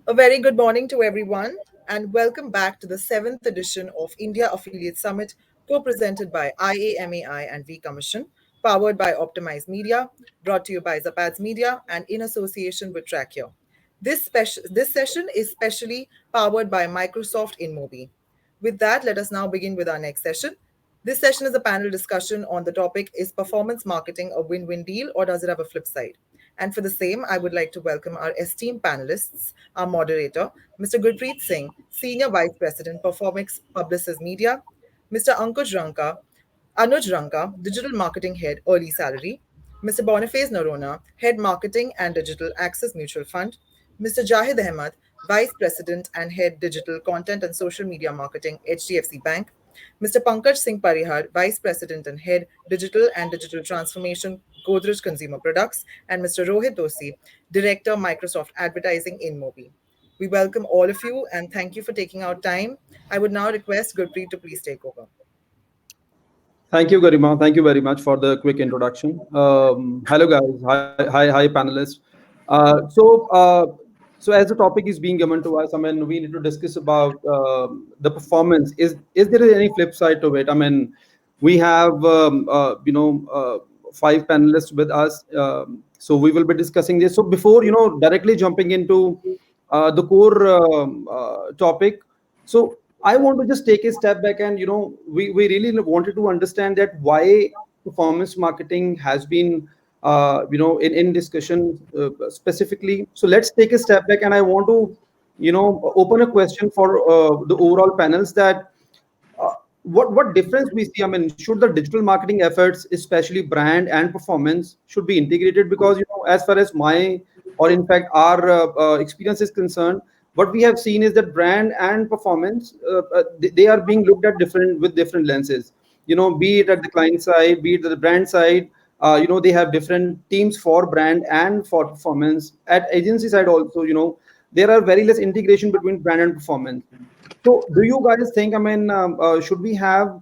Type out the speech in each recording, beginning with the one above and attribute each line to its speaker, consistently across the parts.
Speaker 1: A very good morning to everyone, and welcome back to the seventh edition of India Affiliate Summit, co-presented by IAMAI and V Commission, powered by Optimize Media, brought to you by Zapads Media, and in association with Trackio. This session is specially powered by Microsoft InMobi. With that, let us now begin with our next session. This session is a panel discussion on the topic: Is performance marketing a win-win deal, or does it have a flip side? And for the same, I would like to welcome our esteemed panelists, our moderator, Mr. Gurpreet Singh, Senior Vice President, Performics Publicis Media, Mr. Anuj Ranka, Digital Marketing Head, EarlySalary, Mr. Boniface Noronha, Head Marketing and Digital Access Mutual Fund, Mr. Jahid Ahmed, Vice President and Head Digital Content and Social Media Marketing, HDFC Bank, Mr. Pankaj Singh Parihar, Vice President and Head Digital and Digital Transformation, Godrej Consumer Products, and Mr. Rohit Dosi, Director, Microsoft Advertising, InMobi. We welcome all of you and thank you for taking out time. I would now request Gurpreet to please take over.
Speaker 2: Thank you, Garima. Thank you very much for the quick introduction. Hello, guys. Hi, panelists. Uh, so, uh, so as the topic is being given to us, I mean, we need to discuss about the performance. Is there any flip side to it? I mean, we have five panelists with us, so we will be discussing this. So before directly jumping into the core topic, so I want to just take a step back and we really wanted to understand that why performance marketing has been in discussion specifically. So let's take a step back and I want to open a question for the overall panels that what difference we see. I mean, should the digital marketing efforts, especially brand and performance, should be integrated? Because as far as my or in fact our experience is concerned, what we have seen is that brand and performance they are being looked at different with different lenses. Be it at the client side, be it at the brand side. They have different teams for brand and for performance. At agency side also, there are very less integration between brand and performance. So, do you guys think? I mean, should we have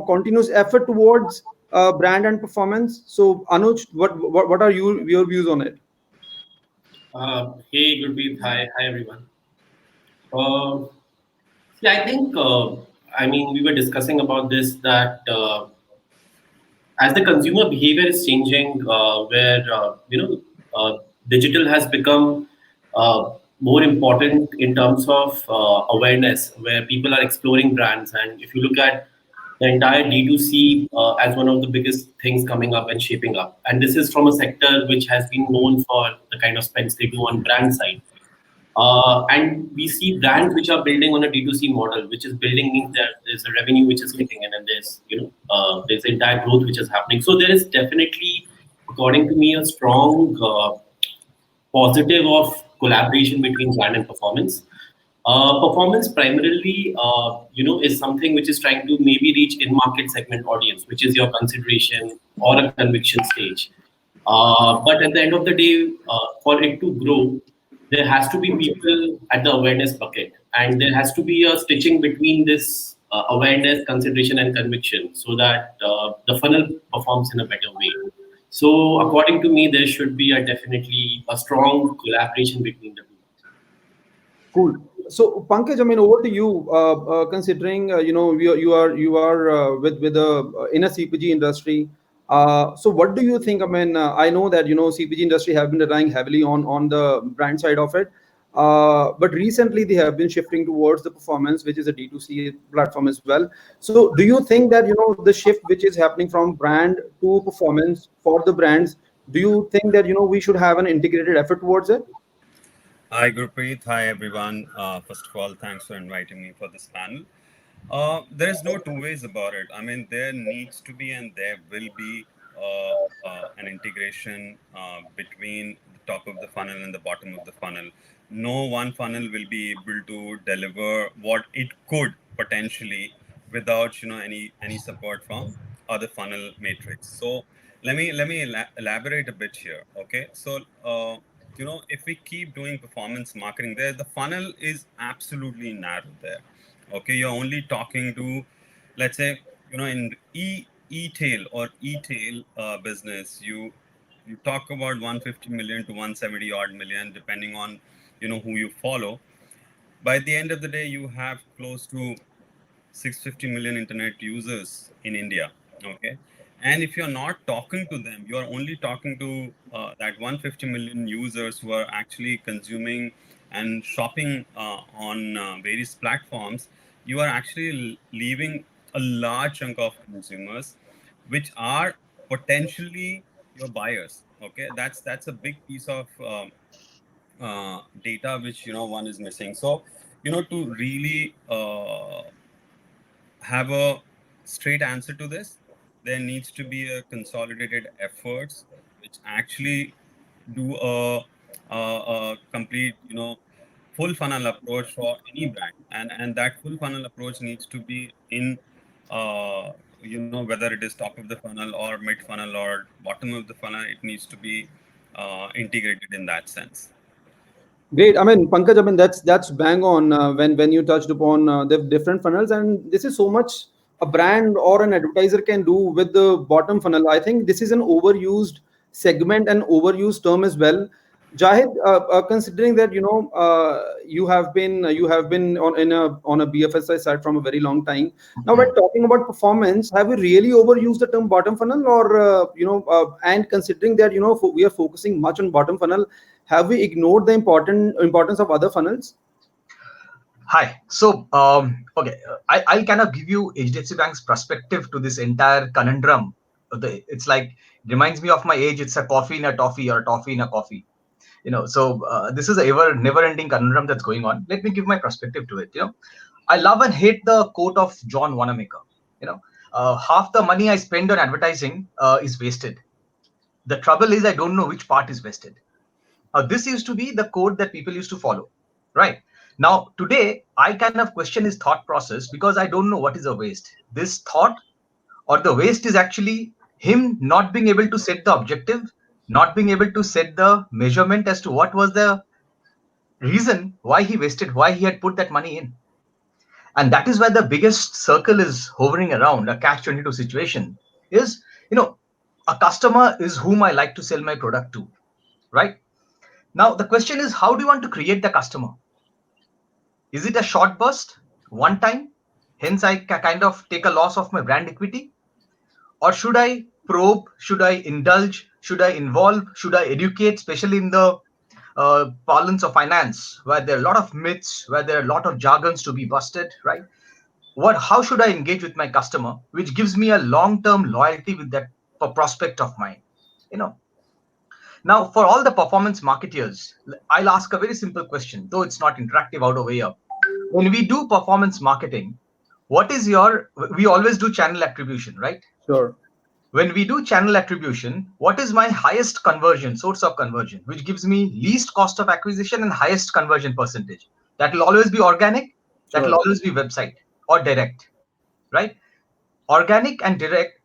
Speaker 2: continuous effort towards brand and performance? So, Anuj, what are your views on it?
Speaker 3: Hey, Gurpreet. Hi, everyone. I think, we were discussing about this that as the consumer behavior is changing, where digital has become more important in terms of awareness, where people are exploring brands, and if you look at the entire D2C as one of the biggest things coming up and shaping up, and this is from a sector which has been known for the kind of spends they do on brand side. And we see brands which are building on a D2C model, which is building means that there's a revenue which is kicking in, and there's entire growth which is happening. So there is definitely, according to me, a strong positive of collaboration between brand and performance. Performance primarily, is something which is trying to maybe reach in-market segment audience, which is your consideration or a conviction stage. But at the end of the day, for it to grow, there has to be people at the awareness bucket, and there has to be a stitching between this awareness, consideration, and conviction, so that the funnel performs in a better way. So, according to me, there should be definitely a strong collaboration between the two.
Speaker 2: Cool. So, Pankaj, I mean, over to you. Considering you are with in a CPG industry. So, what do you think? I mean, I know that CPG industry have been relying heavily on the brand side of it, but recently they have been shifting towards the performance, which is a D2C platform as well. So, do you think that the shift which is happening from brand to performance for the brands? Do you think that we should have an integrated effort towards it?
Speaker 4: Hi, Gurpreet. Hi, everyone. First of all, thanks for inviting me for this panel. There's no two ways about it. I mean, there needs to be and there will be an integration between the top of the funnel and the bottom of the funnel. No one funnel will be able to deliver what it could potentially without any support from other funnel matrix. So let me elaborate a bit here. Okay, so if we keep doing performance marketing there, the funnel is absolutely narrow there. Okay, you're only talking to, let's say, in e-tail or e-tail business, you talk about 150 million to 170 odd million, depending on who you follow. By the end of the day, you have close to 650 million internet users in India. Okay. And if you're not talking to them, you're only talking to that 150 million users who are actually consuming and shopping on various platforms. You are actually leaving a large chunk of consumers, which are potentially your buyers. Okay. That's a big piece of data which one is missing. So to really have a straight answer to this, there needs to be a consolidated efforts which actually do a complete, full funnel approach for any brand, and that full funnel approach needs to be in, whether it is top of the funnel or mid funnel or bottom of the funnel, it needs to be integrated in that sense.
Speaker 2: Great. I mean, Pankaj, I mean that's bang on when you touched upon the different funnels, and this is so much a brand or an advertiser can do with the bottom funnel. I think this is an overused segment and overused term as well. Jahid, considering that you have been on a BFSI side from a very long time. Now, when talking about performance, have we really overused the term bottom funnel, or and considering that we are focusing much on bottom funnel, have we ignored the importance of other funnels?
Speaker 5: Hi. So, okay, I'll kind of give you HDFC Bank's perspective to this entire conundrum. It's like, reminds me of my age. It's a coffee in a toffee or a toffee in a coffee. So this is a never-ending conundrum that's going on. Let me give my perspective to it. I love and hate the quote of John Wanamaker. Half the money I spend on advertising is wasted. The trouble is I don't know which part is wasted. This used to be the code that people used to follow, right? Now, today, I kind of question his thought process because I don't know what is a waste. This thought or the waste is actually him not being able to set the objective, not being able to set the measurement as to what was the reason why he wasted, why he had put that money in. And that is where the biggest circle is hovering around, a catch-22 situation is, a customer is whom I like to sell my product to, right? Now, the question is, how do you want to create the customer? Is it a short burst, one time? Hence, I kind of take a loss of my brand equity? Or should I probe? Should I indulge? Should I involve? Should I educate, especially in the parlance of finance, where there are a lot of myths, where there are a lot of jargons to be busted, right? How should I engage with my customer, which gives me a long-term loyalty with that prospect of mine? You know, Now, for all the performance marketeers, I'll ask a very simple question, though it's not interactive out over here. When we do performance marketing, we always do channel attribution, right?
Speaker 2: Sure.
Speaker 5: When we do channel attribution, what is my highest conversion, source of conversion, which gives me least cost of acquisition and highest conversion percentage? That will always be organic, that will
Speaker 2: Sure.
Speaker 5: always be website or direct, right? Organic and direct,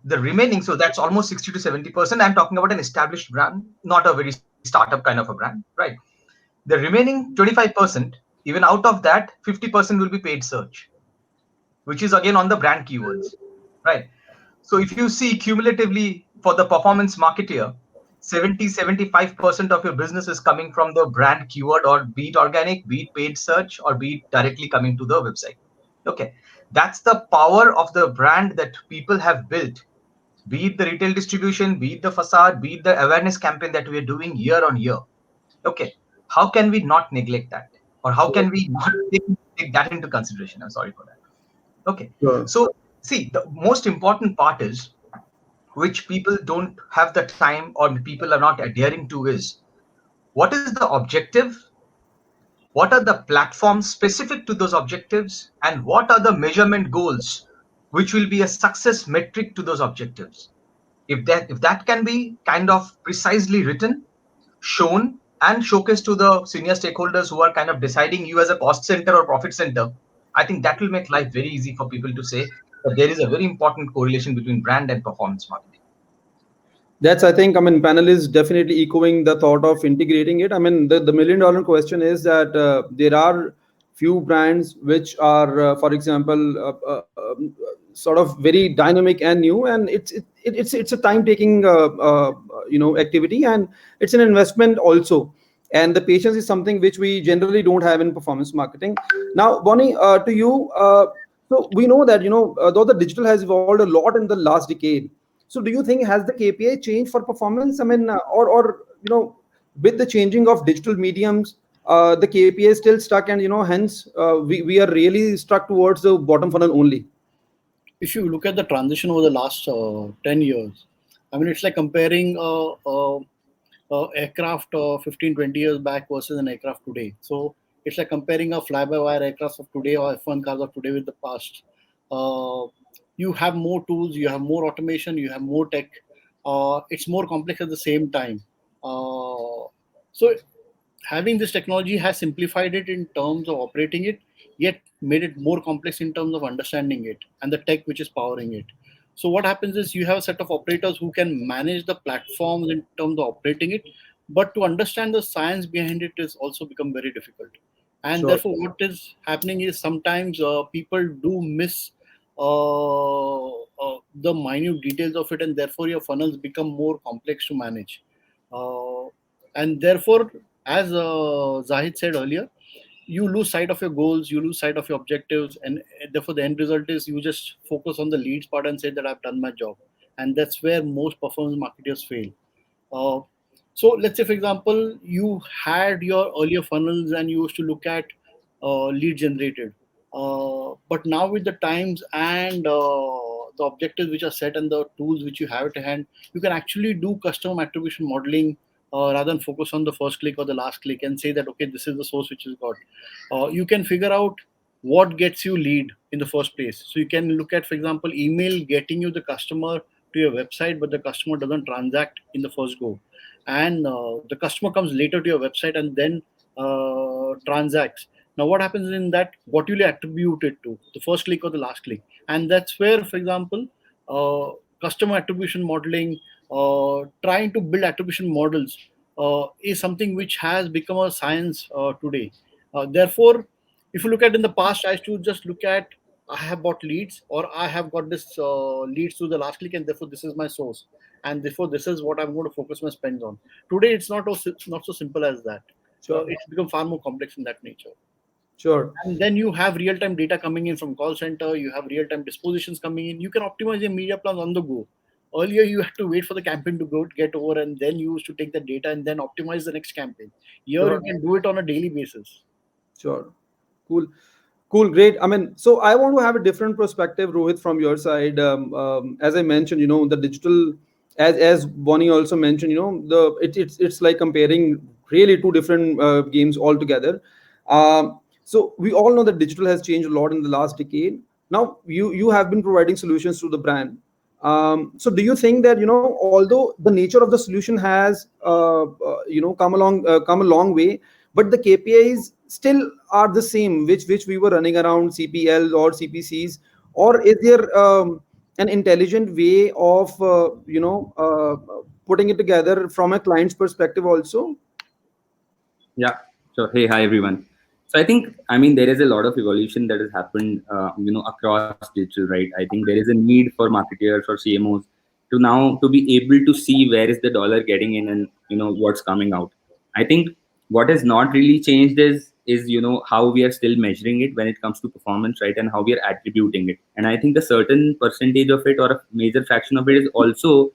Speaker 5: the remaining, so that's almost 60 to 70%. I'm talking about an established brand, not a very startup kind of a brand, right? The remaining 25%, even out of that, 50% will be paid search, which is again on the brand keywords, right? So if you see cumulatively for the performance marketer, 75% of your business is coming from the brand keyword, or be it organic, be it paid search, or be it directly coming to the website. Okay. That's the power of the brand that people have built, be it the retail distribution, be it the facade, be it the awareness campaign that we are doing year on year. Okay. How can we not neglect that? Or how can we not take that into consideration? I'm sorry for that. Okay.
Speaker 2: Sure.
Speaker 5: So, see, the most important part is, which people don't have the time or people are not adhering to, is what is the objective, what are the platforms specific to those objectives, and what are the measurement goals which will be a success metric to those objectives. If that can be kind of precisely written, shown, and showcased to the senior stakeholders who are kind of deciding you as a cost center or profit center, I think that will make life very easy for people to say that there is a very important correlation between brand and performance marketing.
Speaker 2: That's, I think, I mean, panel is definitely echoing the thought of integrating it. I mean, the million dollar question is that there are few brands which are, for example, sort of very dynamic and new, and it's a time taking activity, and it's an investment also. And the patience is something which we generally don't have in performance marketing. Now, Bonnie, to you, so we know that though the digital has evolved a lot in the last decade, so do you think has the KPI changed for performance? I mean, or with the changing of digital mediums, the KPI is still stuck, and hence we are really stuck towards the bottom funnel only.
Speaker 6: If you look at the transition over the last 10 years, I mean, it's like comparing aircraft 15, 20 years back versus an aircraft today. So it's like comparing a fly-by-wire aircraft of today or F1 cars of today with the past. Uh, you have more tools, you have more automation, you have more tech. It's more complex at the same time. So having this technology has simplified it in terms of operating it, yet made it more complex in terms of understanding it and the tech which is powering it. So what happens is you have a set of operators who can manage the platforms in terms of operating it, but to understand the science behind it is also become very difficult. And
Speaker 2: Sure.
Speaker 6: therefore, what is happening is sometimes people do miss the minute details of it, and therefore your funnels become more complex to manage. Uh, and therefore, as Zahid said earlier, you lose sight of your goals, you lose sight of your objectives, and therefore the end result is you just focus on the leads part and say that I've done my job, and that's where most performance marketers fail. Uh, so let's say, for example, you had your earlier funnels and you used to look at lead generated, but now with the times and the objectives which are set and the tools which you have at hand, you can actually do custom attribution modeling rather than focus on the first click or the last click and say that okay, this is the source which is got. You can figure out what gets you lead in the first place. So you can look at, for example, email getting you the customer to your website, but the customer doesn't transact in the first go, and the customer comes later to your website and then transacts. Now what happens in that, what will you attribute it to, the first click or the last click? And that's where, for example, uh, customer attribution modeling, trying to build attribution models is something which has become a science today. Therefore, if you look at in the past, I used to just look at I have bought leads or I have got this leads to the last click, and therefore this is my source, and therefore this is what I'm going to focus my spends on. Today, it's not so simple as that.
Speaker 2: Sure.
Speaker 6: It's become far more complex in that nature.
Speaker 2: Sure.
Speaker 6: And then you have real-time data coming in from call center. You have real-time dispositions coming in. You can optimize your media plans on the go. Earlier, you had to wait for the campaign to go get over, and then you used to take the data and then optimize the next campaign. Here, you
Speaker 2: Sure.
Speaker 6: can do it on a daily basis.
Speaker 2: Sure. Cool. Cool. Great. I mean, so I want to have a different perspective, Rohit, from your side. As I mentioned, the digital, as Bonnie also mentioned, it's like comparing really two different games altogether. So we all know that digital has changed a lot in the last decade. Now you have been providing solutions to the brand. So do you think that although the nature of the solution has come a long way, but the KPIs still are the same, which we were running around CPL or CPCs, or is there an intelligent way of putting it together from a client's perspective also?
Speaker 7: Yeah. So hey, hi everyone. So I think, I mean, there is a lot of evolution that has happened, across digital, right? I think there is a need for marketers or CMOs to now to be able to see where is the dollar getting in and what's coming out. I think what has not really changed is how we are still measuring it when it comes to performance, right? And how we are attributing it. And I think a certain percentage of it or a major fraction of it is also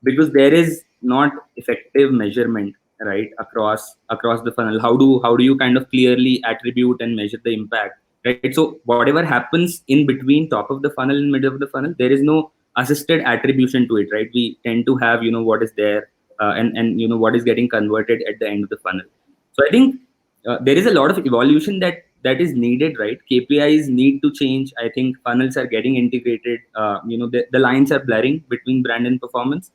Speaker 7: because there is not effective measurement, right, across the funnel. How do you kind of clearly attribute and measure the impact, right? So whatever happens in between top of the funnel and middle of the funnel, there is no assisted attribution to it, right? We tend to have what is there, and what is getting converted at the end of the funnel. So I think there is a lot of evolution that is needed, right? KPIs need to change. I think funnels are getting integrated. The lines are blurring between brand and performance,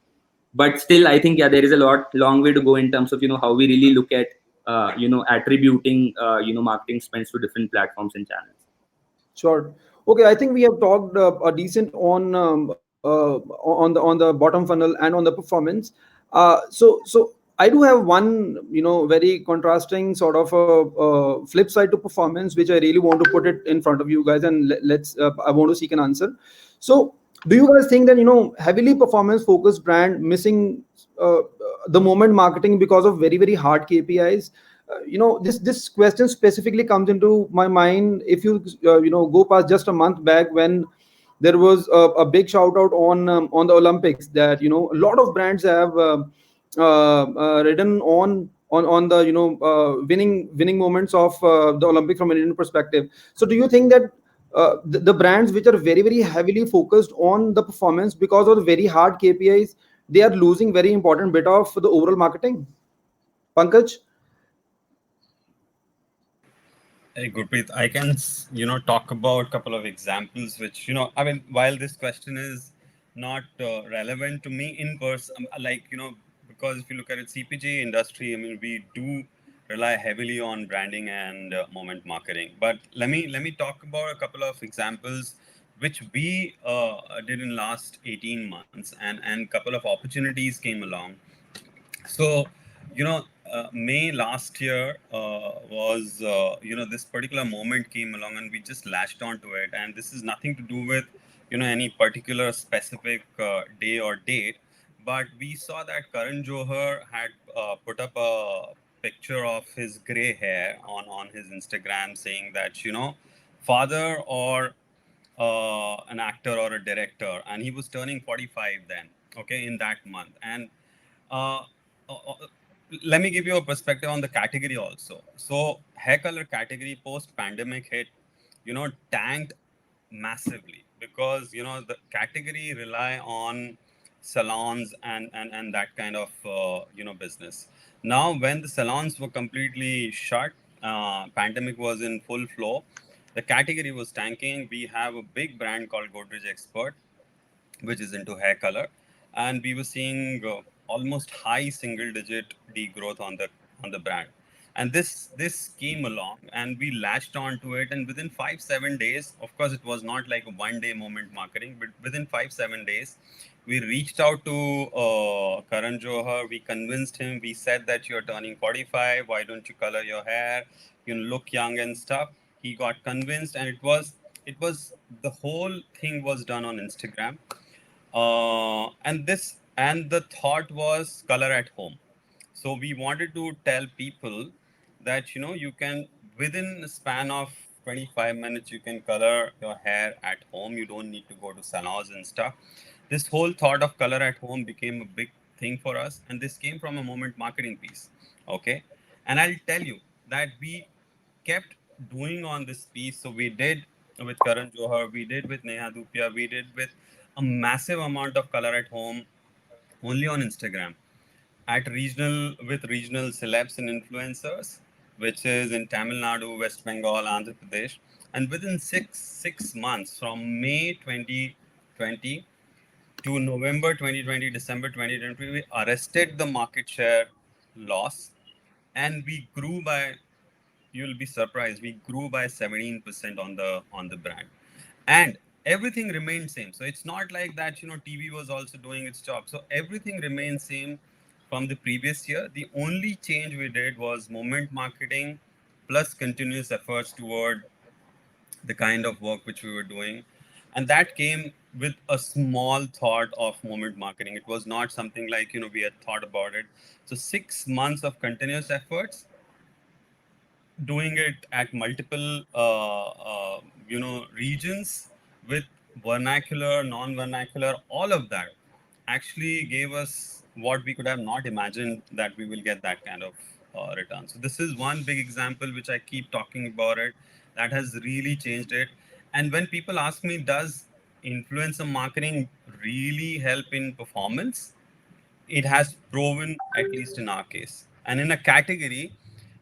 Speaker 7: but still I think, yeah, there is a long way to go in terms of how we really look at attributing marketing spends to different platforms and channels.
Speaker 2: Sure. Okay, I think we have talked a decent on on the bottom funnel and on the performance. So I do have one, very contrasting sort of a flip side to performance, which I really want to put it in front of you guys, and let's I want to seek an answer. So do you guys think that, heavily performance focused brand missing uh, the moment marketing because of very very hard KPIs? This question specifically comes into my mind if you go past just a month back, when there was a big shout out on the Olympics, that a lot of brands have written on the winning moments of the Olympics from an Indian perspective. So do you think that the brands which are very very heavily focused on the performance because of the very hard KPIs, they are losing very important bit of the overall marketing? Pankaj?
Speaker 4: Hey, Gurpreet, I can, talk about a couple of examples, which, I mean, while this question is not relevant to me in person, like, because if you look at it, CPG industry, I mean, we do rely heavily on branding and moment marketing. But let me talk about a couple of examples which we did in last 18 months, and couple of opportunities came along. So, May last year was, this particular moment came along and we just latched onto it. And this is nothing to do with, any particular specific day or date. But we saw that Karan Johar had put up a picture of his gray hair on his Instagram, saying that, father or an actor or a director. And he was turning 45 then, okay, in that month. And uh, uh, uh, let me give you a perspective on the category also. So hair color category post pandemic hit, tanked massively, because the category rely on salons and that kind of business. Now when the salons were completely shut, pandemic was in full flow, the category was tanking. We have a big brand called Godrej Expert, which is into hair color, and we were seeing almost high single digit degrowth on the brand. And this came along and we latched onto it, and within 5-7 days, of course it was not like a 1 day moment marketing, but within 5-7 days we reached out to Karan Johar. We convinced him. We said that you're turning 45, why don't you color your hair, look young and stuff. He got convinced, and it was the whole thing was done on Instagram. And the thought was color at home. So we wanted to tell people that you can, within a span of 25 minutes, you can color your hair at home. You don't need to go to salons and stuff. This whole thought of color at home became a big thing for us, and this came from a moment marketing piece. Okay, and I'll tell you that we kept doing on this piece. So we did with Karan Johar, we did with Neha Dupia, we did with a massive amount of color at home only on Instagram, at regional celebs and influencers, which is in Tamil Nadu, West Bengal, Andhra Pradesh. And within six months, from May 2020 to November 2020, December 2020, we arrested the market share loss, and we grew by, you'll be surprised, we grew by 17% on the brand, and everything remained same. So it's not like that TV was also doing its job. So everything remained same from the previous year. The only change we did was moment marketing plus continuous efforts toward the kind of work which we were doing, and that came with a small thought of moment marketing. It was not something like we had thought about it. So 6 months of continuous efforts, doing it at multiple regions, with vernacular, non-vernacular, all of that actually gave us what we could have not imagined, that we will get that kind of return. So this is one big example which I keep talking about it, that has really changed it. And when people ask me, does influencer marketing really help in performance, it has proven, at least in our case, and in a category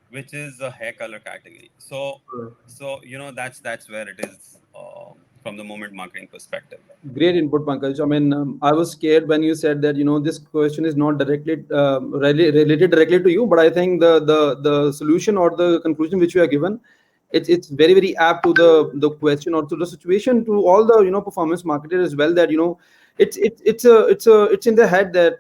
Speaker 4: which is a hair color category. So that's where it is, from the moment marketing perspective.
Speaker 2: Great input, Pankaj. I mean, I was scared when you said that this question is not directly related directly to you, but I think the solution or the conclusion which you have given it's very apt to the question or to the situation, to all the performance marketers as well, that it's in the head that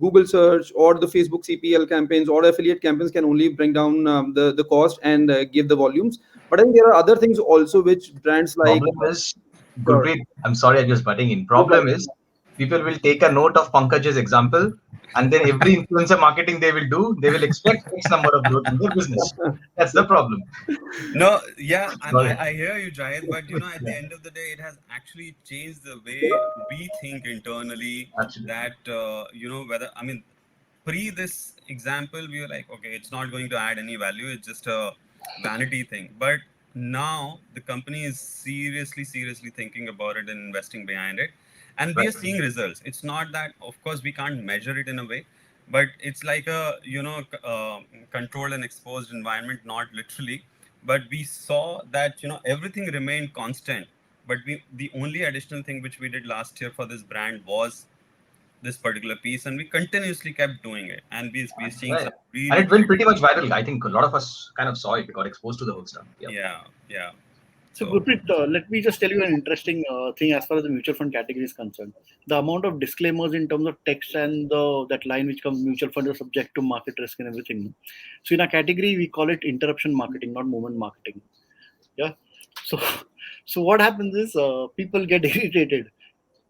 Speaker 2: Google search or the Facebook CPL campaigns or affiliate campaigns can only bring down the cost and give the volumes. But I think there are other things also which brands like.
Speaker 5: Problem is,
Speaker 2: Sure.
Speaker 5: Gurpreet, I'm sorry, I'm just butting in.
Speaker 2: No
Speaker 5: Problem
Speaker 2: problem.
Speaker 5: is, people will take a note of Pankaj's example, and then every influencer marketing they will do, they will expect X number of growth in their business. That's the problem.
Speaker 4: No, yeah, and
Speaker 5: Sorry.
Speaker 4: I hear you, Jahid, but at the
Speaker 5: Yeah,
Speaker 4: end of the day, it has actually changed the way we think internally.
Speaker 5: absolutely.
Speaker 4: That whether, I mean, pre this example, we were like, okay, it's not going to add any value. It's just a vanity thing. But now the company is seriously thinking about it and investing behind it, and we
Speaker 5: Right.
Speaker 4: are seeing results. It's not that, of course, we can't measure it in a way, but it's like a controlled and exposed environment, not literally. But we saw that everything remained constant. But the only additional thing which we did last year for this brand was this particular piece, and we continuously kept doing it, and we're seeing
Speaker 5: Yeah.
Speaker 4: some
Speaker 5: And
Speaker 4: really
Speaker 5: it went
Speaker 4: great.
Speaker 5: pretty much viral. I think a lot of us kind of saw it. We got exposed to the whole stuff. Yeah.
Speaker 4: Yeah.
Speaker 6: So,
Speaker 4: So
Speaker 6: Gurpreet, let me just tell you an interesting thing as far as the mutual fund category is concerned. The amount of disclaimers in terms of text and that line which comes mutual fund is subject to market risk and everything. So, in our category, we call it interruption marketing, not movement marketing. Yeah. So, so what happens is people get irritated.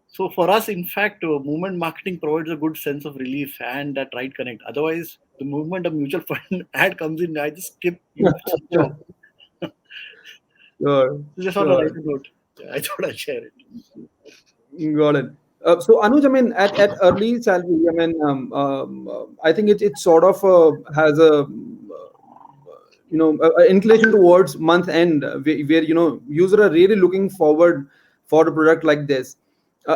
Speaker 6: So for us, in fact, movement marketing provides a good sense of relief and that right connect. Otherwise, the movement of mutual fund ad comes in, I just skip you switch off.
Speaker 2: Sure,
Speaker 6: Just on a
Speaker 2: sure.
Speaker 6: lighter note, I thought I'd share it.
Speaker 2: Got it. So Anuj, I mean, at early salary, I mean, I think it sort of has a inclination towards month end, where user are really looking forward for a product like this.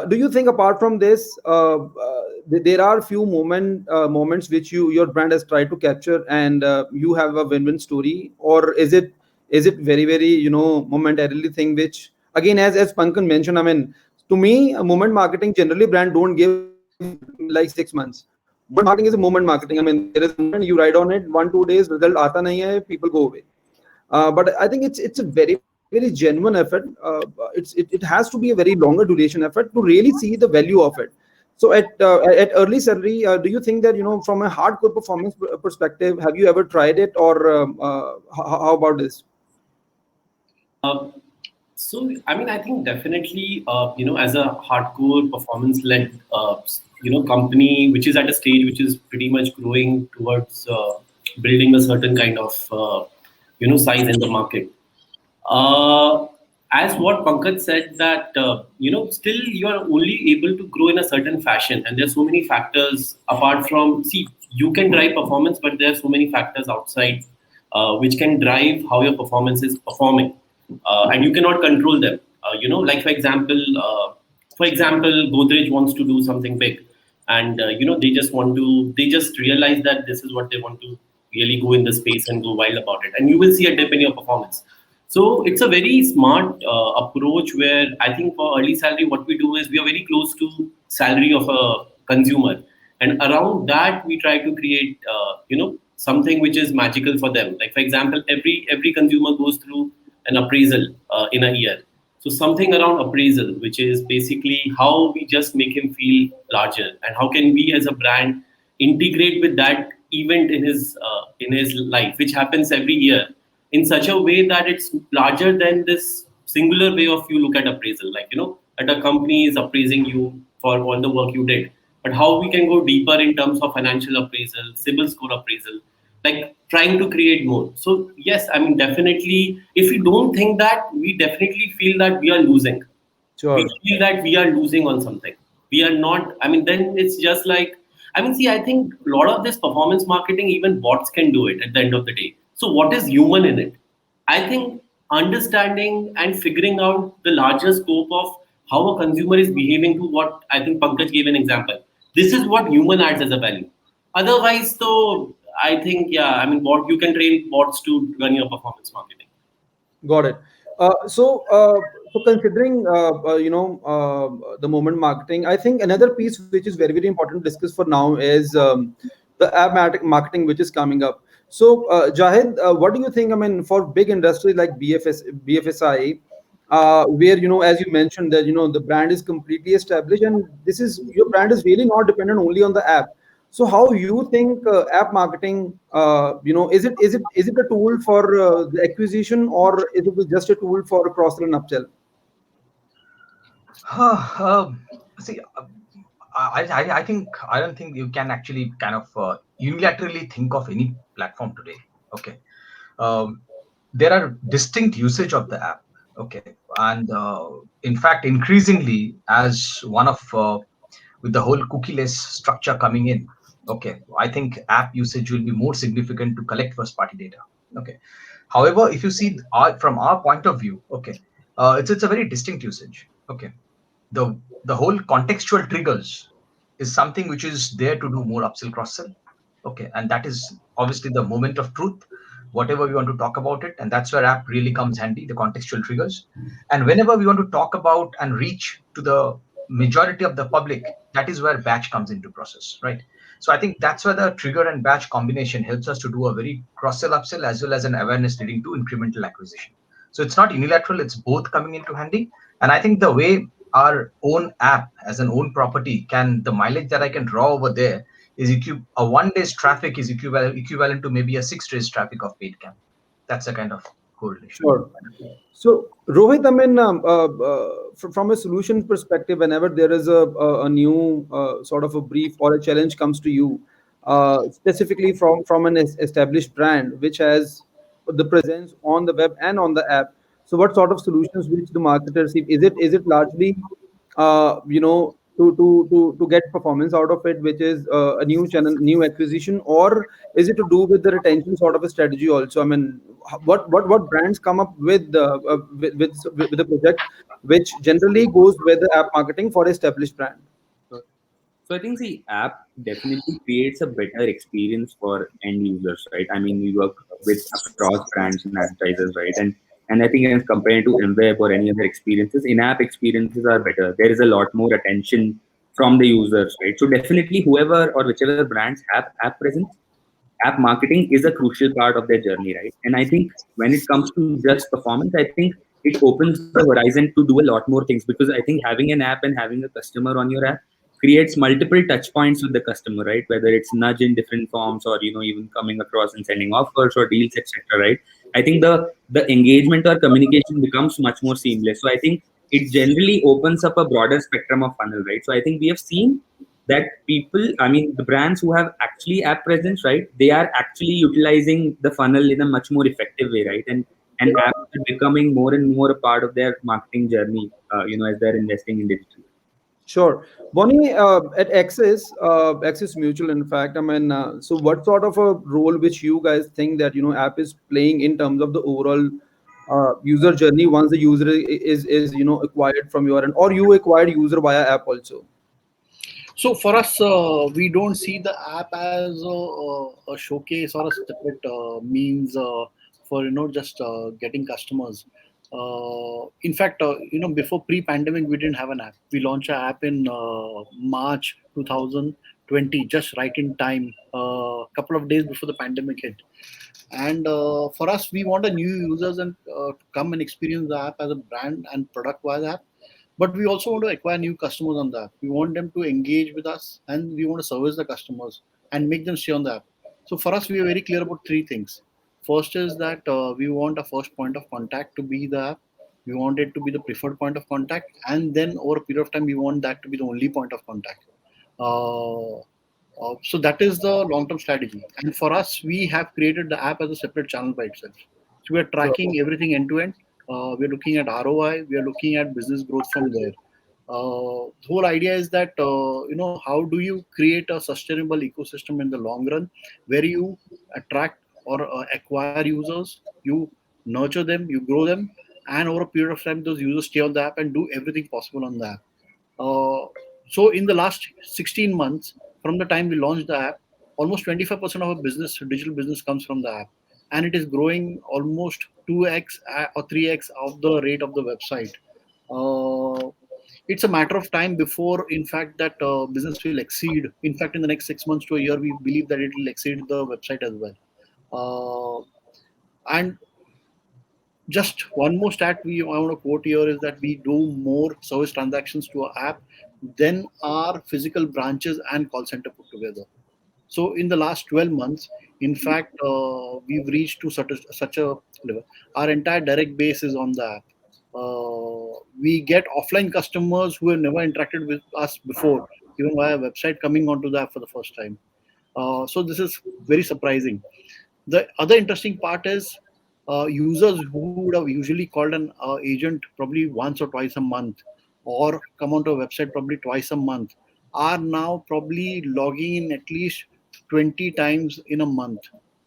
Speaker 2: Do you think apart from this, there are few moments which your brand has tried to capture, and you have a win-win story, or is it very momentarily thing, which again, as Pankaj mentioned, I mean, to me, a moment marketing generally brand don't give like 6 months. Moment marketing is a moment marketing. I mean, there is a moment you ride on it, 1 2 days, result aata nahi hai, people go away. But I think it's a very genuine effort. It has to be a very longer duration effort to really see the value of it. So at early salary, do you think that from a hardcore performance perspective, have you ever tried it, or how about this?
Speaker 3: Uh, so, I mean, I think definitely, as a hardcore performance-led, company which is at a stage which is pretty much growing towards building a certain kind of, size in the market. Uh, as what Pankaj said, that still you are only able to grow in a certain fashion, and there's so many factors apart from. See, you can drive performance, but there are so many factors outside which can drive how your performance is performing, and you cannot control them. Like for example, Godrej wants to do something big, and they just realize that this is what they want to really go in the space and go wild about it, and you will see a dip in your performance. So it's a very smart approach where I think for early salary, what we do is we are very close to salary of a consumer, and around that we try to create something which is magical for them. Like for example, every consumer goes through an appraisal in a year. So something around appraisal, which is basically how we just make him feel larger, and how can we as a brand integrate with that event in his life, which happens every year, in such a way that it's larger than this singular way of you look at appraisal. Like that a company is appraising you for all the work you did, but how we can go deeper in terms of financial appraisal, CIBIL score appraisal, like trying to create more. So yes, I mean, definitely, if we don't think that, we definitely feel that we are losing. We
Speaker 2: Sure.
Speaker 3: feel that we are losing on something. We are not. I mean, then it's just like, I mean, see, I think a lot of this performance marketing, even bots can do it at the end of the day. So what is human in it? I think understanding and figuring out the larger scope of how a consumer is behaving, to what I think Pankaj gave an example. This is what human adds as a value. Otherwise, though, I think, yeah, I mean, you can train bots to run your performance marketing.
Speaker 2: Got it. So considering the moment marketing, I think another piece which is very important to discuss for now is the app marketing which is coming up. So, Jahid, what do you think? I mean, for big industries like BFSI, where as you mentioned that the brand is completely established, and this is your brand is really not dependent only on the app. So, how you think app marketing? Is it a tool for the acquisition, or is it just a tool for cross sell and upsell?
Speaker 5: See, I think I don't think you can actually kind of unilaterally think of any platform today. Okay, um, there are distinct usage of the app. Okay, and in fact, increasingly as one of with the whole cookieless structure coming in. Okay, I think app usage will be more significant to collect first party data. Okay, however, if you see from our point of view, okay, it's a very distinct usage. Okay, the the whole contextual triggers is something which is there to do more upsell cross sell. Okay, and that is obviously the moment of truth, whatever we want to talk about it, and that's where app really comes handy, the contextual triggers. And whenever we want to talk about and reach to the majority of the public, that is where batch comes into process, right? So I think that's where the trigger and batch combination helps us to do a very cross sell upsell as well as an awareness leading to incremental acquisition. So it's not unilateral, it's both coming into handy. And I think the way our own app as an own property can, the mileage that I can draw over there is a 1 day's traffic is equivalent to maybe a 6 days traffic of paid camp. That's a kind of correlation.
Speaker 2: Sure. So, Rohit, I mean, from a solution perspective, whenever there is a new sort of a brief or a challenge comes to you, specifically from an established brand which has the presence on the web and on the app, so what sort of solutions which the marketers see? Is it largely to get performance out of it, which is a new channel, new acquisition, or is it to do with the retention sort of a strategy also? I mean, what brands come up with the project which generally goes with the app marketing for established brand?
Speaker 7: So, so I think the app definitely creates a better experience for end users, right? I mean, we work with across brands and advertisers, right? And I think as compared to in-web or any other experiences, in-app experiences are better. There is a lot more attention from the users, right? So definitely whoever or whichever brands have app presence, app marketing is a crucial part of their journey, right? And I think when it comes to just performance, I think it opens the horizon to do a lot more things, because I think having an app and having a customer on your app creates multiple touch points with the customer, right? Whether it's nudge in different forms, or even coming across and sending offers or deals, etc., right? I think the engagement or communication becomes much more seamless. So I think it generally opens up a broader spectrum of funnel, right? So I think we have seen that people, I mean, the brands who have actually app presence, right, they are actually utilizing the funnel in a much more effective way, right? And apps are becoming more and more a part of their marketing journey, as they're investing in digital.
Speaker 2: Sure. Bonnie, at Axis Mutual, in fact, I mean, so what sort of a role which you guys think that, app is playing in terms of the overall user journey once the user is acquired from your end, or you acquired user via app also?
Speaker 6: So for us, we don't see the app as a showcase or a separate means for just getting customers. In fact, before pre-pandemic, we didn't have an app. We launched an app in March 2020, just right in time, a couple of days before the pandemic hit. And for us, we want a new users and to come and experience the app as a brand and product via the app. But we also want to acquire new customers on the app. We want them to engage with us, and we want to service the customers and make them stay on the app. So for us, we are very clear about three things. First is that we want a first point of contact to be the app. We want it to be the preferred point of contact, and then over a period of time, we want that to be the only point of contact. Uh, so that is the long-term strategy. And for us, we have created the app as a separate channel by itself. So we are tracking everything end to end. We're looking at ROI. We are looking at business growth from there. The whole idea is that how do you create a sustainable ecosystem in the long run, where you attract or acquire users, you nurture them, you grow them, and over a period of time, those users stay on the app and do everything possible on the app. Uh, so in the last 16 months, from the time we launched the app, almost 25% of our business, digital business, comes from the app, and it is growing almost 2x or 3x of the rate of the website. Uh, it's a matter of time before, in fact, that business will exceed. In fact, in the next 6 months to a year, we believe that it will exceed the website as well. Uh, and just one more stat I want to quote here is that we do more service transactions to our app than our physical branches and call center put together. So in the last 12 months, in fact, we've reached to such a level. Our entire direct base is on the app. We get offline customers who have never interacted with us before, even via website, coming onto the app for the first time. So this is very surprising. The other interesting part is users who would have usually called an agent probably once or twice a month, or come onto a website probably twice a month, are now probably logging in at least 20 times in a month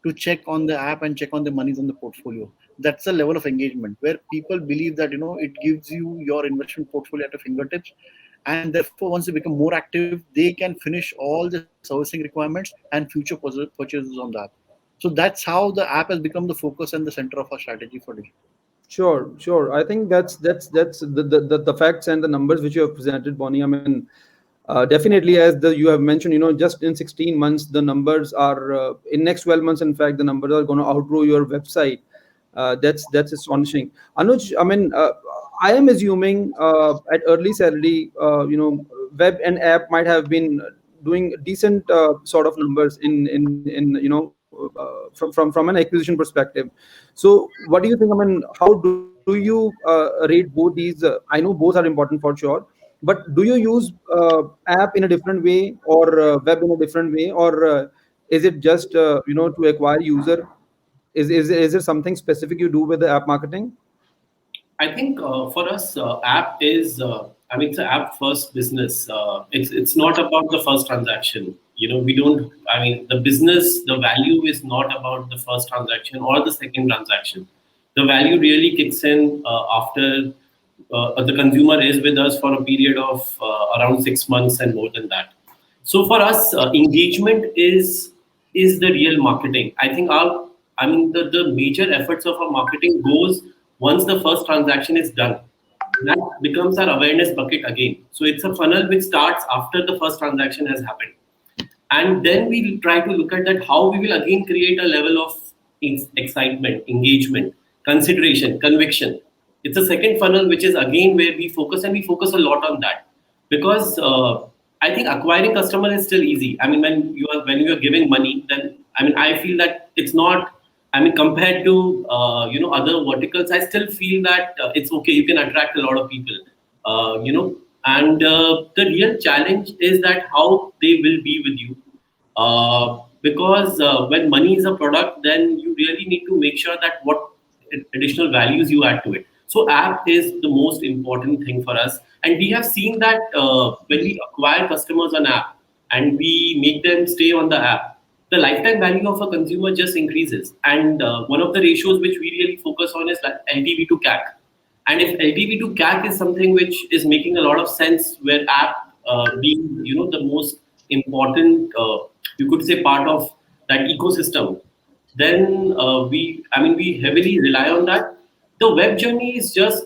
Speaker 6: to check on the app and check on the monies on the portfolio. That's the level of engagement where people believe that it gives you your investment portfolio at your fingertips, and therefore once they become more active, they can finish all the servicing requirements and future purchases on the app. So that's how the app has become the focus and the center of our strategy for digital.
Speaker 2: Sure, sure. I think that's the facts and the numbers which you have presented, Bonnie. I mean, definitely, as you have mentioned, just in 16 months, the numbers are in next 12 months. In fact, the numbers are going to outgrow your website. That's astonishing. Anuj, I mean, I am assuming at early salary, web and app might have been doing decent sort of numbers in from an acquisition perspective. So what do you think? I mean, how do you rate both these? I know both are important for sure, but do you use app in a different way or web in a different way, or is it just to acquire user? Is there something specific you do with the app marketing?
Speaker 3: I think for us, app is, I mean, it's an app first business. It's not about the first transaction. We don't, I mean, the business, the value is not about the first transaction or the second transaction. The value really kicks in after the consumer is with us for a period of around 6 months and more than that. So for us, engagement is the real marketing. I think the major efforts of our marketing goes once the first transaction is done. That becomes our awareness bucket again. So it's a funnel which starts after the first transaction has happened. And then we try to look at that how we will again create a level of excitement, engagement, consideration, conviction. It's a second funnel which is again where we focus, and we focus a lot on that because I think acquiring customer is still easy. I mean, when you are giving money, then I mean I feel that it's not. I mean, compared to other verticals, I still feel that it's okay. You can attract a lot of people, and the real challenge is that how they will be with you, because when money is a product, then you really need to make sure that what additional values you add to it. So, app is the most important thing for us, and we have seen that when we acquire customers on app and we make them stay on the app, the lifetime value of a consumer just increases. And one of the ratios which we really focus on is like LTV to CAC. And if LTV to CAC is something which is making a lot of sense, where app being the most important, you could say, part of that ecosystem, then we heavily rely on that. The web journey is just,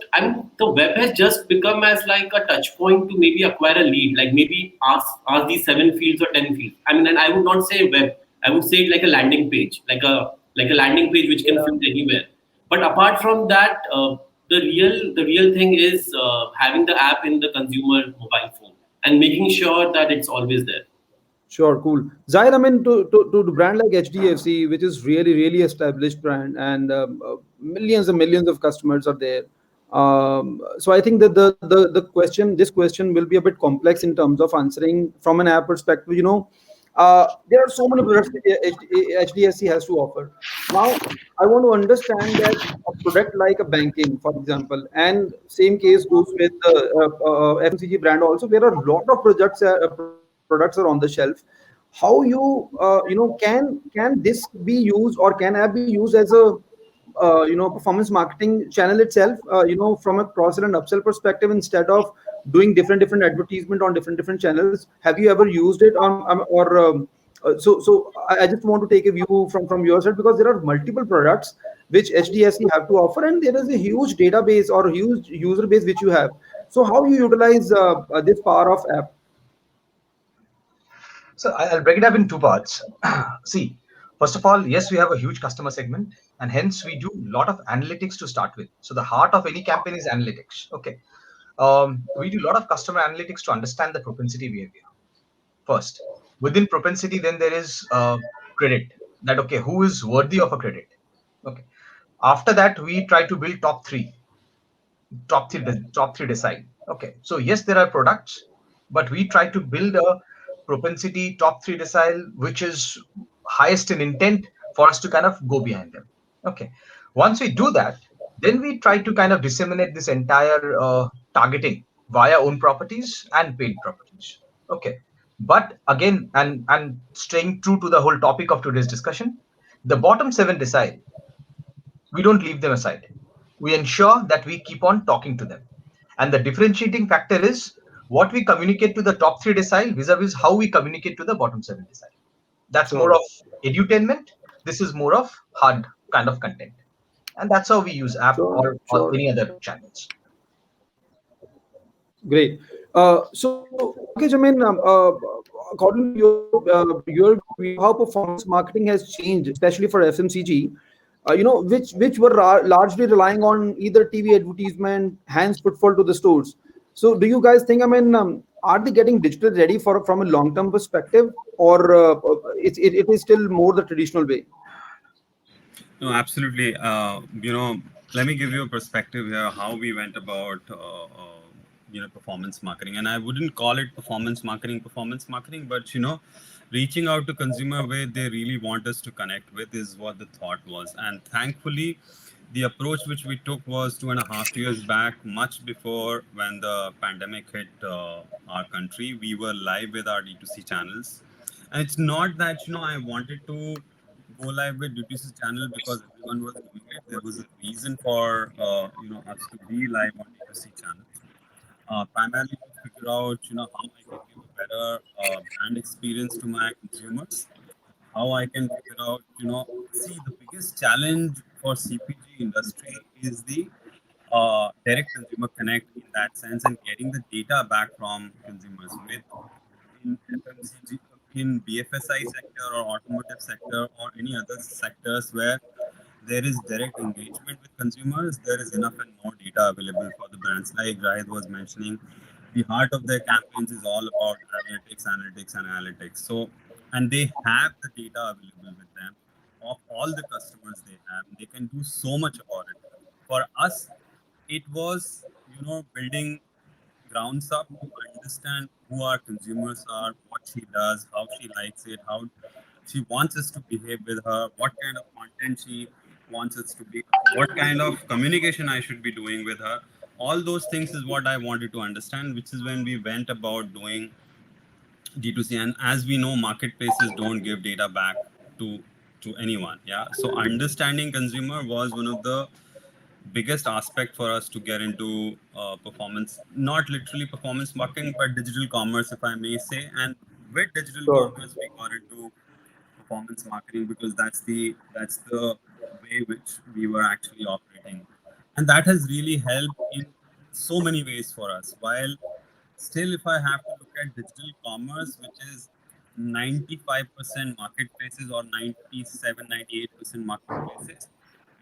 Speaker 3: the web has just become as like a touch point to maybe acquire a lead, like maybe ask these 7 fields or 10 fields. I mean, and I would not say web, I would say it like a landing page, like a landing page which can fit anywhere. But apart from that, the real thing is having the app in the consumer mobile phone and making sure that it's always there.
Speaker 2: Sure, cool. Zahid, I mean, to brand like HDFC, which is really, really established brand, and millions and millions of customers are there. So I think that this question will be a bit complex in terms of answering from an app perspective. There are so many products that HDFC has to offer. Now, I want to understand that a product like a banking, for example, and same case goes with the FMCG brand also. There are a lot of products are on the shelf. How can this be used, or can app be used as a performance marketing channel itself, from a cross sell and upsell perspective, instead of doing different advertisement on different channels? Have you ever used it on or so I just want to take a view from your side, because there are multiple products which HDFC have to offer, and there is a huge database or a huge user base which you have. So how you utilize this power of app?
Speaker 5: So I'll break it up in two parts. See, First of all, yes, we have a huge customer segment, and hence we do a lot of analytics to start with. So the heart of any campaign is analytics. Okay, we do a lot of customer analytics to understand the propensity behavior. First, within propensity, then there is credit. That okay, who is worthy of a credit? Okay. After that, we try to build top three decile. Okay, so yes, there are products, but we try to build a propensity top three decile which is highest in intent for us to kind of go behind them. Okay, once we do that, then we try to kind of disseminate this entire targeting via own properties and paid properties. Okay, but again, and staying true to the whole topic of today's discussion, the bottom seven decile, we don't leave them aside. We ensure that we keep on talking to them. And the differentiating factor is what we communicate to the top three decile vis-a-vis how we communicate to the bottom seven decile. That's more of
Speaker 2: Sure.
Speaker 5: edutainment. This is more of hard kind of content. And that's how we use app
Speaker 2: Sure.
Speaker 5: or
Speaker 2: Sure.
Speaker 5: any other channels.
Speaker 2: Great. So, Pankaj, I mean, according to your view, how performance marketing has changed, especially for FMCG, which were largely relying on either TV advertisement, hands footfall to the stores. So, do you guys think, I mean, are they getting digital ready for from a long term perspective, or it is still more the traditional way?
Speaker 4: No, absolutely. Let me give you a perspective here how we went about, performance marketing. And I wouldn't call it performance marketing, but reaching out to consumer where they really want us to connect with is what the thought was. And thankfully, the approach which we took was 2.5 years back, much before when the pandemic hit our country. We were live with our D2C channels, and it's not that I wanted to go live with D2C channel because everyone was doing it. There was a reason for us to be live on D2C channels. Primarily to figure out how I can give a better brand experience to my consumers, how I can figure out, see, the biggest challenge for CPG industry is the direct consumer connect in that sense, and getting the data back from consumers. With in FMCG, in BFSI sector or automotive sector or any other sectors where there is direct engagement with consumers, there is enough and more data available for the brands. Like Jahid was mentioning, the heart of their campaigns is all about analytics. So, and they have the data available with them of all the customers they have. They can do so much about it. For us, it was, building grounds up to understand who our consumers are, what she does, how she likes it, how she wants us to behave with her, what kind of content she wants us to be, what kind of communication I should be doing with her. All those things is what I wanted to understand, which is when we went about doing D2C. And as we know, marketplaces don't give data back to anyone. Yeah. So understanding consumer was one of the biggest aspect for us to get into performance, not literally performance marketing, but digital commerce, if I may say. And with digital
Speaker 2: Sure.
Speaker 4: commerce, we got into performance marketing because that's the way which we were actually operating, and that has really helped in so many ways for us. While still, if I have to look at digital commerce, which is 95% marketplaces, or 97, 98% marketplaces,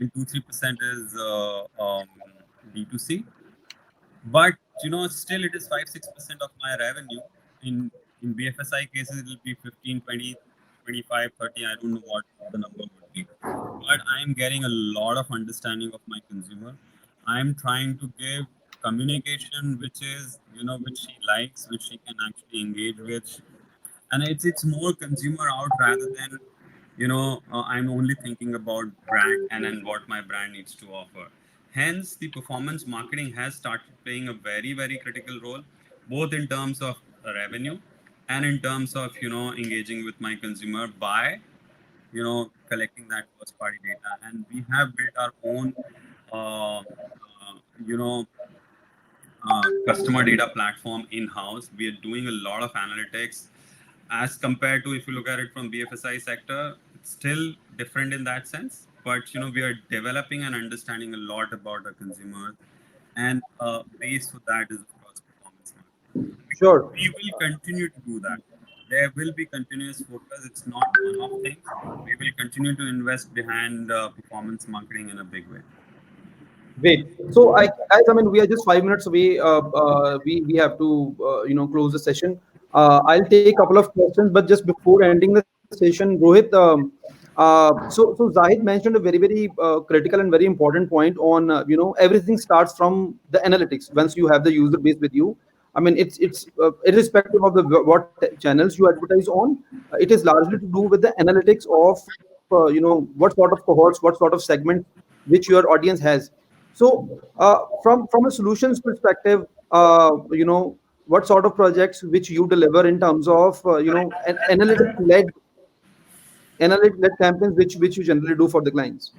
Speaker 4: and 2-3% is D2C. But still it is 5-6% of my revenue. In BFSI cases, it will be 15, 20, 25, 30. I don't know what the number would be. But I am getting a lot of understanding of my consumer. I am trying to give communication which is, which she likes, which she can actually engage with. And it's more consumer out rather than I'm only thinking about brand and what my brand needs to offer. Hence the performance marketing has started playing a very, very critical role, both in terms of revenue and in terms of engaging with my consumer by collecting that first party data. And we have built our own uh, you know customer data platform in house. We are doing a lot of analytics as compared to, if you look at it from BFSI sector, it's still different in that sense. But we are developing and understanding a lot about our consumers, and base for that is of course performance marketing.
Speaker 2: Sure.
Speaker 4: We will continue to do that. there will be continuous focus. It's not one-off things. We will continue to invest behind performance marketing in a big way.
Speaker 2: Wait. So, guys, I mean, we are just 5 minutes away. We have to close the session. I'll take a couple of questions, but just before ending the session, Rohit, so Zahid mentioned a very critical and very important point on everything starts from the analytics. Once you have the user base with you, I mean, it's irrespective of the what channels you advertise on, it is largely to do with the analytics of what sort of cohorts, what sort of segment which your audience has. So, from a solutions perspective, what sort of projects which you deliver in terms of analytic led campaigns which you generally do for the clients?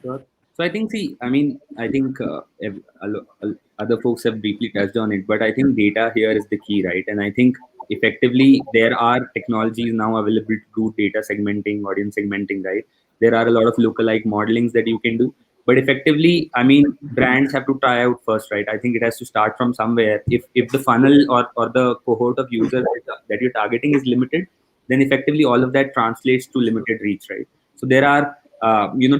Speaker 7: Sure. So I think, see, I think other folks have briefly touched on it, but I think data here is the key, right? And I think effectively there are technologies now available to do data segmenting, audience segmenting, right? There are a lot of lookalike modelings that you can do, but effectively, brands have to try out first, right? I think it has to start from somewhere. If the funnel or the cohort of users that you're targeting is limited, then effectively all of that translates to limited reach, right? So there are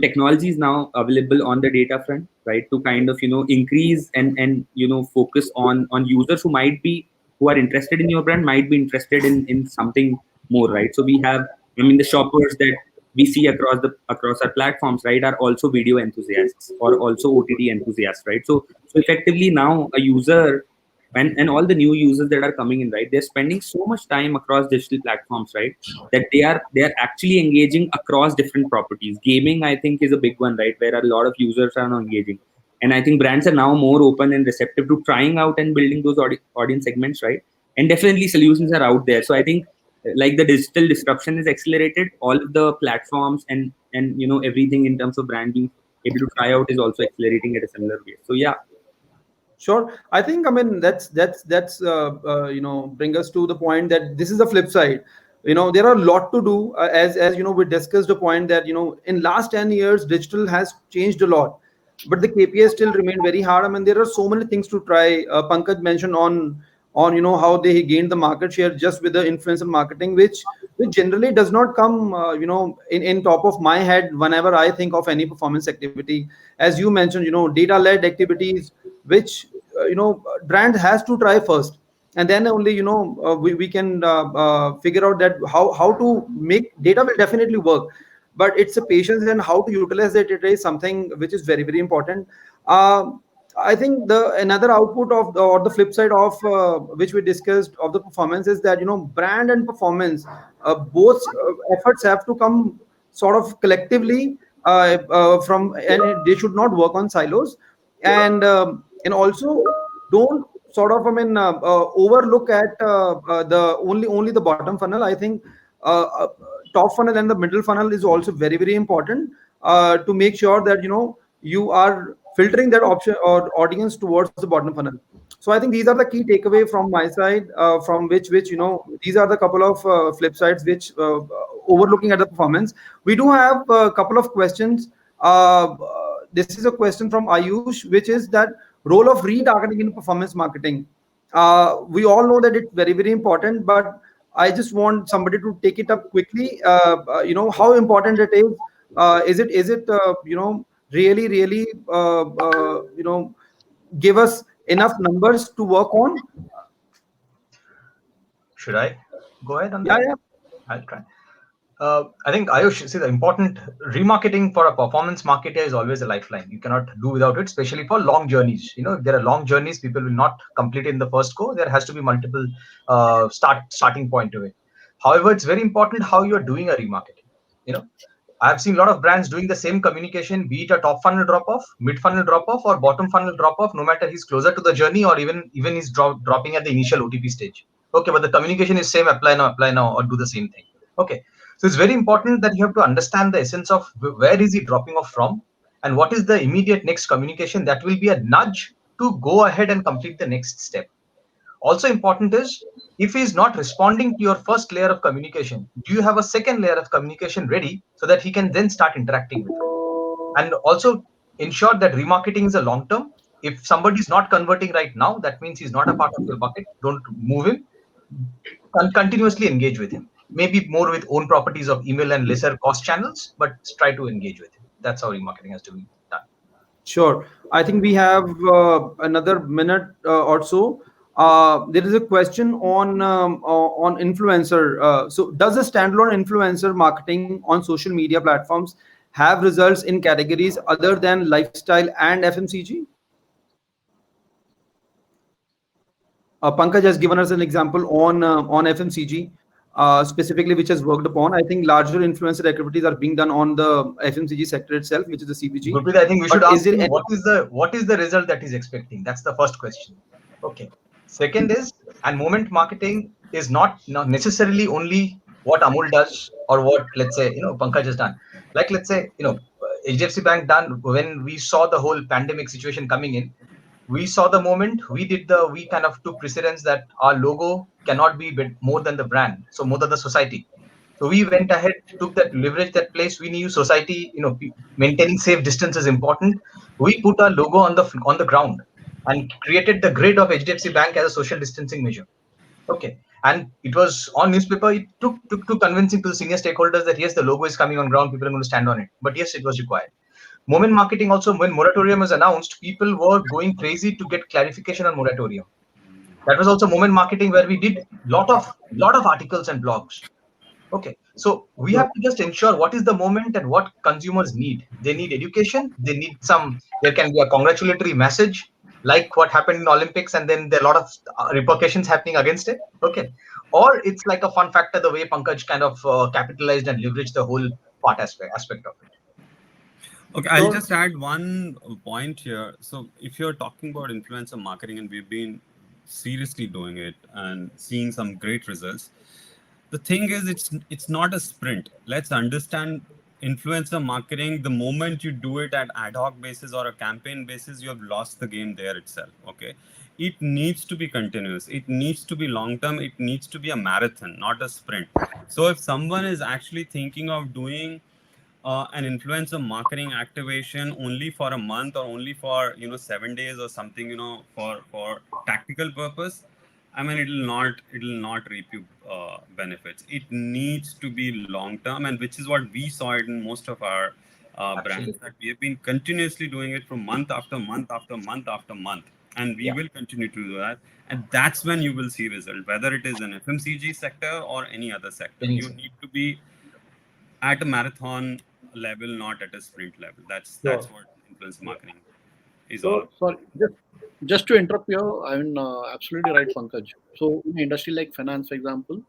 Speaker 7: technologies now available on the data front, right, to kind of increase and focus on users who are interested in your brand, might be interested in something more, right? So we have, the shoppers that we see across our platforms, right, are also video enthusiasts or also OTT enthusiasts, right? So effectively now a user and all the new users that are coming in, right, they're spending so much time across digital platforms, right, that they are actually engaging across different properties. Gaming, I think, is a big one, right, where a lot of users are now engaging, and I think brands are now more open and receptive to trying out and building those audience segments, right? And definitely solutions are out there. So I think like the digital disruption is accelerated, all of the platforms and everything in terms of brand being able to try out is also accelerating at a similar pace. So yeah.
Speaker 2: Sure. I think, I mean, that's bring us to the point that this is the flip side. There are a lot to do. As we discussed the point that in last 10 years digital has changed a lot, but the KPIs still remain very hard. I mean, there are so many things to try. Pankaj mentioned on how they gained the market share just with the influencer marketing, which generally does not come in top of my head whenever I think of any performance activity. As you mentioned, data led activities which brand has to try first, and then only we can figure out that how to make data will definitely work, but it's a patience and how to utilize it. It is something which is very important. I think the another output of or the flip side of which we discussed of the performance is that brand and performance, both efforts have to come sort of collectively from, and they should not work on silos, and also don't sort of overlook at the only the bottom funnel. I think uh, uh, top funnel and the middle funnel is also very important to make sure that you are filtering that option or audience towards the bottom funnel. So I think these are the key takeaway from my side, from which these are the couple of flip sides which overlooking at the performance. We do have a couple of questions. This is a question from Ayush, which is that role of retargeting in performance marketing. We all know that it's very important, but I just want somebody to take it up quickly. How important it is. Is it really give us enough numbers to work on?
Speaker 5: Should I go ahead on
Speaker 2: Yeah,
Speaker 5: that?
Speaker 2: yeah.
Speaker 5: I'll try. I think Ayush, see, the important remarketing for a performance marketer is always a lifeline. You cannot do without it, especially for long journeys. If there are long journeys, people will not complete in the first go. There has to be multiple starting point to it. However, it's very important how you are doing a remarketing. I've seen a lot of brands doing the same communication, be it a top funnel drop off, mid funnel drop off, or bottom funnel drop off. No matter he's closer to the journey or even he's dropping at the initial OTP stage. Okay, but the communication is same. Apply now, or do the same thing. Okay, so it's very important that you have to understand the essence of where is he dropping off from, and what is the immediate next communication that will be a nudge to go ahead and complete the next step. Also important is, if he is not responding to your first layer of communication, do you have a second layer of communication ready so that he can then start interacting with you? And also ensure that remarketing is a long term. If somebody is not converting right now, that means he's not a part of your bucket. Don't move him. continuously engage with him. Maybe more with own properties of email and lesser cost channels, but try to engage with him. That's how remarketing has to be done.
Speaker 2: Sure. I think we have another minute or so. There is a question on influencer. So, does a standalone influencer marketing on social media platforms have results in categories other than lifestyle and FMCG? Pankaj has given us an example on FMCG specifically, which has worked upon. I think larger influencer activities are being done on the FMCG sector itself, which is the CPG.
Speaker 5: Gurpreet, I think we should
Speaker 2: But is
Speaker 5: ask
Speaker 2: there
Speaker 5: him
Speaker 2: any?
Speaker 5: what is the result that he's expecting. That's the first question. Okay. Second is, and moment marketing is not necessarily only what Amul does or what, let's say, Pankaj has done. Like, let's say, HDFC Bank done when we saw the whole pandemic situation coming in. We saw the moment, we kind of took precedence that our logo cannot be more than the brand, so more than the society. So we went ahead, took that, leverage that place. We knew society, maintaining safe distance is important. We put our logo on the ground and created the grid of HDFC Bank as a social distancing measure. Okay, and it was on newspaper. It took to convincing to the senior stakeholders that yes, the logo is coming on ground. People are going to stand on it. But yes, it was required. Moment marketing also, when moratorium was announced, people were going crazy to get clarification on moratorium. That was also moment marketing, where we did lot of articles and blogs. Okay, so we have to just ensure what is the moment and what consumers need. They need education. They need some. There can be a congratulatory message, like what happened in Olympics, and then there are a lot of repercussions happening against it. Okay, or it's like a fun factor, the way Pankaj kind of capitalized and leveraged the whole aspect of it.
Speaker 4: Okay, I'll just add one point here. So, if you're talking about influencer marketing, and we've been seriously doing it and seeing some great results, the thing is, it's not a sprint. Let's understand influencer marketing. The moment you do it at ad hoc basis or a campaign basis, you have lost the game there itself. Okay, it needs to be continuous. It needs to be long term. It needs to be a marathon, not a sprint. So, if someone is actually thinking of doing an influencer marketing activation only for a month or only for 7 days or something, for tactical purpose, I mean, it'll not reap you benefits. It needs to be long term, and which is what we saw it in most of our brands, that we have been continuously doing it from month after month after month after month, and we will continue to do that. And that's when you will see result, whether it is an FMCG sector or any other sector. You need to be at a marathon level, not at a sprint level. That's what influencer marketing is all about.
Speaker 6: Sorry, just to interrupt you, I mean, absolutely right, Pankaj. So, in an industry like finance, for example,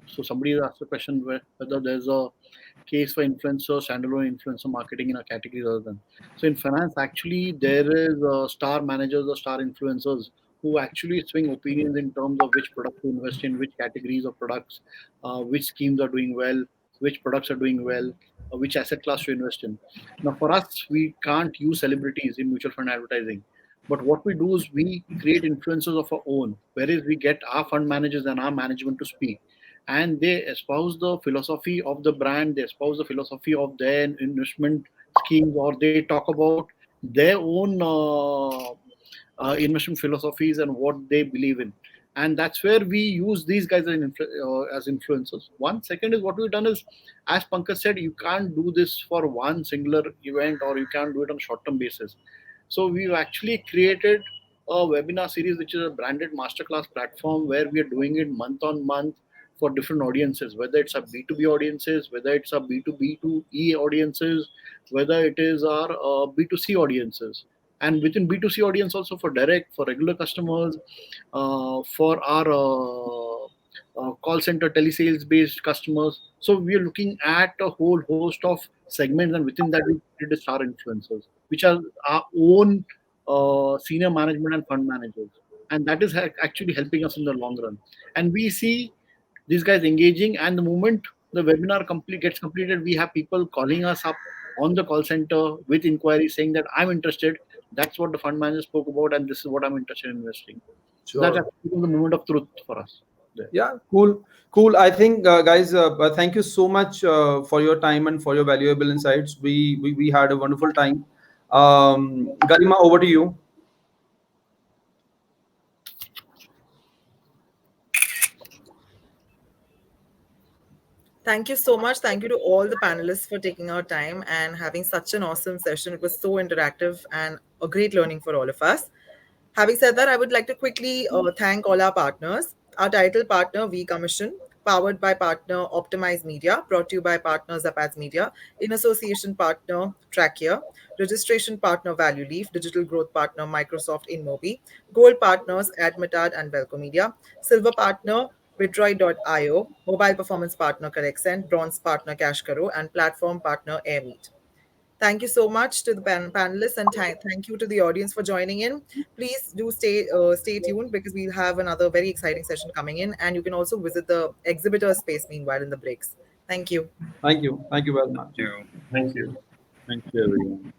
Speaker 6: so somebody asked a question whether there's a case for influencer, standalone influencer marketing in a category other than. So, in finance, actually, there is star managers or star influencers who actually swing opinions in terms of which product to invest in, which categories of products, which schemes are doing well, which products are doing well, which asset class to invest in. Now, for us, we can't use celebrities in mutual fund advertising. But what we do is we create influencers of our own, whereas we get our fund managers and our management to speak. And they espouse the philosophy of the brand, they espouse the philosophy of their investment schemes, or they talk about their own investment philosophies and what they believe in. And that's where we use these guys as influencers. One second is what we've done is, as Pankaj said, you can't do this for one singular event, or you can't do it on a short-term basis. So we've actually created a webinar series, which is a branded masterclass platform where we are doing it month on month for different audiences, whether it's a B2B audiences, whether it's a B2B2E audiences, whether it is our B2C audiences. And within B2C audience also, for direct, for regular customers, for our call center telesales based customers. So we are looking at a whole host of segments, and within that we created star influencers, which are our own senior management and fund managers, and that is actually helping us in the long run. And we see these guys engaging, and the moment the webinar gets completed, we have people calling us up on the call center with inquiries saying that I'm interested. That's what the fund manager spoke about, and this is what I'm interested in investing. So that's actually the moment of truth for us. There.
Speaker 2: Yeah, cool. I think, guys, thank you so much for your time and for your valuable insights. We had a wonderful time. Garima, over to you.
Speaker 1: Thank you so much. Thank you to all the panelists for taking our time and having such an awesome session. It was so interactive and a great learning for all of us. Having said that, I would like to quickly thank all our partners. Our title partner, V Commission, powered by partner Optimize Media, brought to you by partner Zapads Media, in association partner Trackia, registration partner Value Leaf, digital growth partner Microsoft InMobi, gold partners Admitad and Velco Media, silver partner Bitroid.io, mobile performance partner Correxent, bronze partner Cashkaro, and platform partner Airmeet. Thank you so much to the panelists, and thank you to the audience for joining in. Please do stay tuned because we'll have another very exciting session coming in, and you can also visit the exhibitor space meanwhile in the breaks. Thank you.
Speaker 2: Thank you very much.
Speaker 4: Thank you.
Speaker 3: Thank you.
Speaker 7: Thank you, everyone.